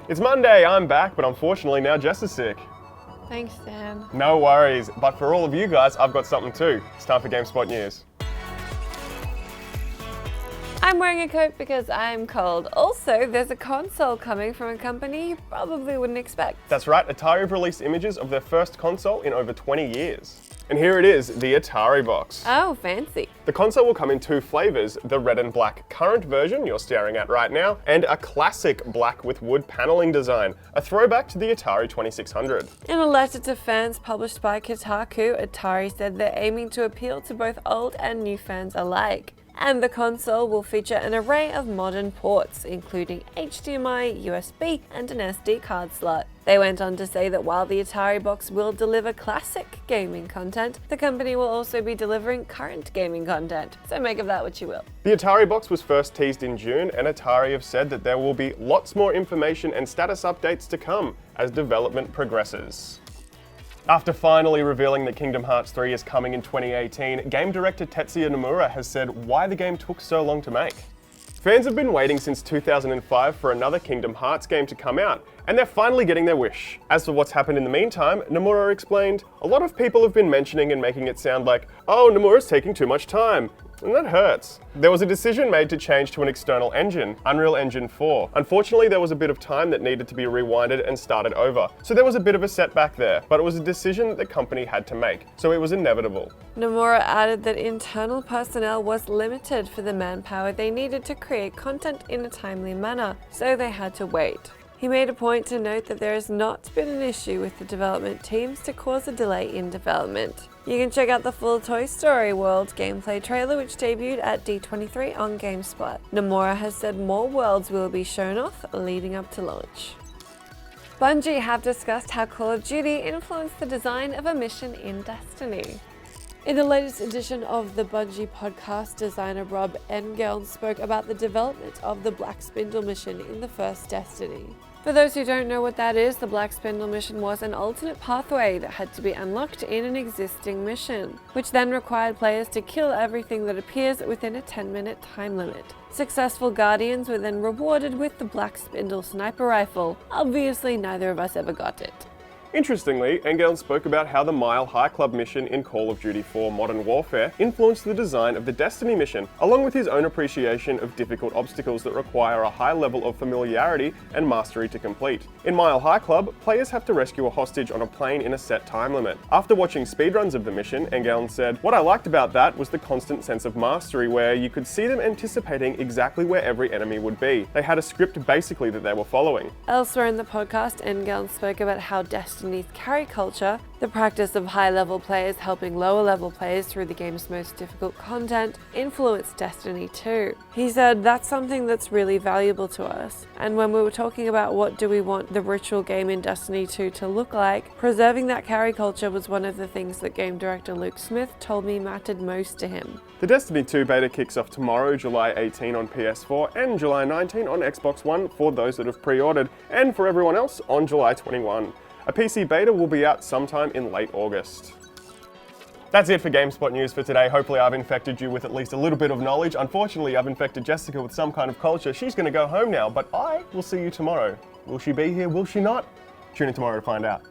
It's Monday, I'm back, but unfortunately now Jess is sick. Thanks, Dan. No worries, but for all of you guys, I've got something too. It's time for GameSpot News. I'm wearing a coat because I'm cold. Also, there's a console coming from a company you probably wouldn't expect. That's right, Atari have released images of their first console in over 20 years. And here it is, the Ataribox. Oh, fancy. The console will come in two flavors, the red and black current version you're staring at right now, and a classic black with wood paneling design, a throwback to the Atari 2600. In a letter to fans published by Kotaku, Atari said they're aiming to appeal to both old and new fans alike. And the console will feature an array of modern ports, including HDMI, USB, and an SD card slot. They went on to say that while the Ataribox will deliver classic gaming content, the company will also be delivering current gaming content. So make of that what you will. The Ataribox was first teased in June, and Atari have said that there will be lots more information and status updates to come as development progresses. After finally revealing that Kingdom Hearts 3 is coming in 2018, game director Tetsuya Nomura has said why the game took so long to make. Fans have been waiting since 2005 for another Kingdom Hearts game to come out, and they're finally getting their wish. As for what's happened in the meantime, Nomura explained, "A lot of people have been mentioning and making it sound like, oh, Nomura's taking too much time. And that hurts. There was a decision made to change to an external engine, Unreal Engine 4. Unfortunately, there was a bit of time that needed to be rewinded and started over. So there was a bit of a setback there, but it was a decision that the company had to make, so it was inevitable." Nomura added that internal personnel was limited for the manpower they needed to create content in a timely manner, so they had to wait. He made a point to note that there has not been an issue with the development teams to cause a delay in development. You can check out the full Toy Story World gameplay trailer which debuted at D23 on GameSpot. Nomura has said more worlds will be shown off leading up to launch. Bungie have discussed how Call of Duty influenced the design of a mission in Destiny. In the latest edition of the Bungie podcast, designer Rob Engel spoke about the development of the Black Spindle mission in the first Destiny. For those who don't know what that is, the Black Spindle mission was an alternate pathway that had to be unlocked in an existing mission, which then required players to kill everything that appears within a 10-minute time limit. Successful Guardians were then rewarded with the Black Spindle sniper rifle. Obviously, neither of us ever got it. Interestingly, Engel spoke about how the Mile High Club mission in Call of Duty 4 Modern Warfare influenced the design of the Destiny mission, along with his own appreciation of difficult obstacles that require a high level of familiarity and mastery to complete. In Mile High Club, players have to rescue a hostage on a plane in a set time limit. After watching speedruns of the mission, Engel said, "What I liked about that was the constant sense of mastery where you could see them anticipating exactly where every enemy would be. They had a script basically that they were following." Elsewhere in the podcast, Engel spoke about how Destiny's carry culture, the practice of high-level players helping lower-level players through the game's most difficult content, influenced Destiny 2. He said, "That's something that's really valuable to us. And when we were talking about what do we want the ritual game in Destiny 2 to look like, preserving that carry culture was one of the things that game director Luke Smith told me mattered most to him." The Destiny 2 beta kicks off tomorrow, July 18 on PS4 and July 19 on Xbox One for those that have pre-ordered, and for everyone else on July 21. A PC beta will be out sometime in late August. That's it for GameSpot News for today. Hopefully I've infected you with at least a little bit of knowledge. Unfortunately, I've infected Jessica with some kind of culture. She's going to go home now, but I will see you tomorrow. Will she be here? Will she not? Tune in tomorrow to find out.